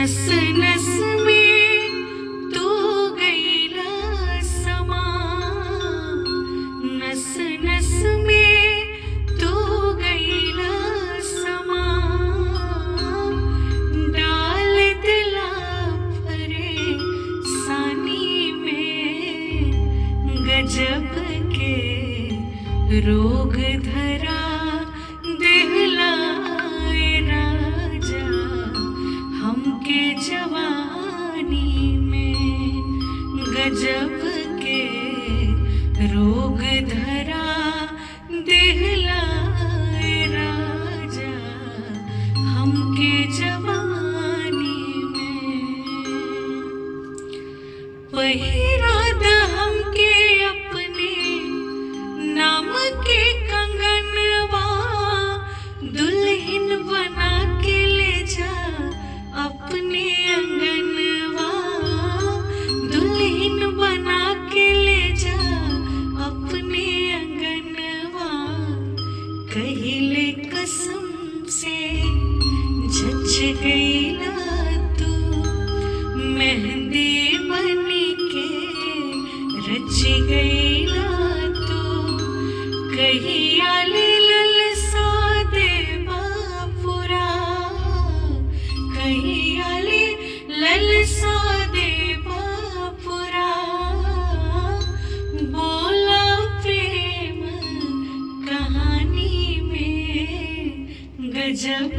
नस नस में तू गईला समा, नस नस में तू गईला समा, डाल दिला परेशानी में, गजब के रोग धरा दिहलाए राजा हमके जवानी में, गजब के रोग धरा दिहलाए राजा हमके जवानी में। पहिरा द हमके अपने नाम के कंगनवा, दुल्हन बना के ले जा अपने अंगनवा, दुल्हन बना के ले जा अपने अंगनवा, कहिले कसम से जच गईला तू, मेहंदी बनी के रच गईला तू, कहिया ले ललसा देवा पुरा, कहिया ले ललसा देवा पुरा, बोला प्रेम कहानी में, गजब